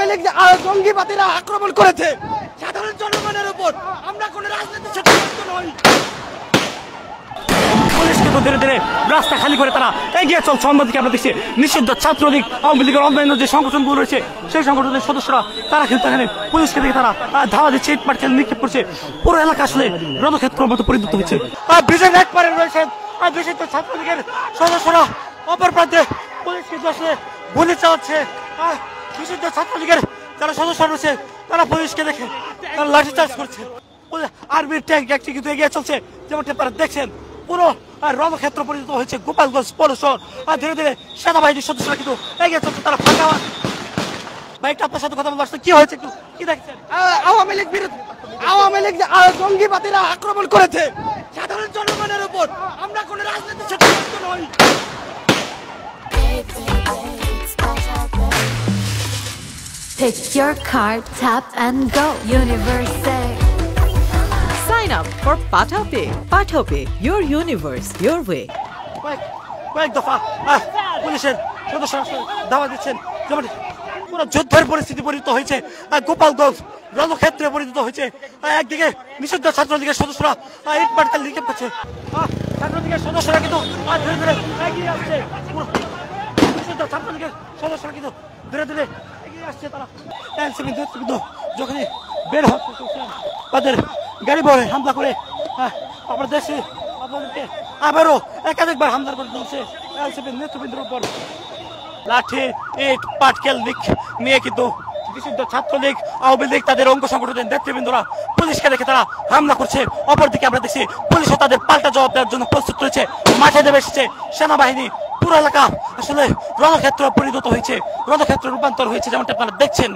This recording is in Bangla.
আওয়ামী লীগ জঙ্গিবাদীরা আক্রমণ করেছে সাধারণ জনগণের উপর। আমরা কোন রাজনীতির সাথে যুক্ত নই। পুলিশকে তো ধীরে ধীরে রাস্তা খালি করে তারা এগিয়ে চলছে। অন্যদিকে আমরা দেখছি নিষিদ্ধ ছাত্রলীগ, আওয়ামী লীগের অন্যান্য যে সংগঠনগুলো রয়েছে সেই সংগঠনের সদস্যরা তারা কিন্তু এখানে পুলিশকে দেখে তারা ধাওয়া দিচ্ছে, ইট পাটকেল নিক্ষেপ করছে। পুরো এলাকা আসলে রণক্ষেত্রের মতো পরিণত হয়েছে। ব্রিজের এক পারে রয়েছেন নিষিদ্ধ ছাত্রলীগের সদস্যরা, অপর প্রান্তে পুলিশ কিন্তু আসলে গুলি চালাচ্ছে। নিষিদ্ধ ছাত্রলীগের যারা সদস্য রয়েছে তারা পুলিশকে দেখে তারা লাঠিচার্জ করছে। আর্মির ট্যাঙ্ক একটি কিন্তু এগিয়ে চলছে, যেমনটি আপনারা দেখছেন। পুরো রণক্ষেত্র পরিণত হয়েছে গোপালগঞ্জ পৌর শহর। ধীরে ধীরে সেনাবাহিনীর সদস্যরা কিন্তু এগিয়ে চলছে, তারা ফাঁকা। ভাইটা আপনার সাথে কথা বলতে আসছে, কি হয়েছে একটু কি দেখছেন? আওয়ামী লীগ জঙ্গিবাদীরা আক্রমণ করেছে সাধারণ জনগণের উপর। আমরা কোন রাজনীতির সাথে যুক্ত নই। Pick your card, tap and go. Universe. Sign up for PathaPay. PathaPay, your universe, your way. কয়েক দফা পুলিশের সদস্যরা ধাওয়া দিচ্ছেন, যেমন পুরো যুদ্ধের পরিস্থিতি পরিণত হয়েছে। গোপালগঞ্জ রণক্ষেত্রে পরিণত হয়েছে। একদিকে নিষিদ্ধ ছাত্রলীগের সদস্যরা ইট পাটকেল নিক্ষেপ করছে। ছাত্রলীগের সদস্যরা কিন্তু ধীরে ধীরে এগিয়ে আসছে। নিষিদ্ধ ছাত্রলীগের সদস্যরা কিন্তু ধীরে ধীরে এগিয়ে আসছে। তারা এনসিপি নেতৃবৃন্দ যখনই বের হচ্ছে তাদের গাড়ি বহরে হামলা করে আপনার দেশে আপনাদেরকে আবারও একাধিকবার হামলার করে চলছে এনসিপির নেতৃবৃন্দের উপর। লাঠি ইট পাটকেল নিয়ে কিন্তু নিষিদ্ধ ছাত্রলীগ, আওয়ামী লীগ তাদের অঙ্গ সংগঠনের নেতৃবৃন্দরা পুলিশকে দেখে তারা হামলা করছে। অপরদিকে আমরা দেখছি পুলিশও তাদের পাল্টা জবাব দেওয়ার জন্য প্রস্তুত রয়েছে, মাঠে নেমে এসেছে সেনাবাহিনী। পুরো এলাকা আসলে রণক্ষেত্র পরিণত হয়েছে, রণক্ষেত্র রূপান্তর হয়েছে, যেমনটা আপনারা দেখছেন।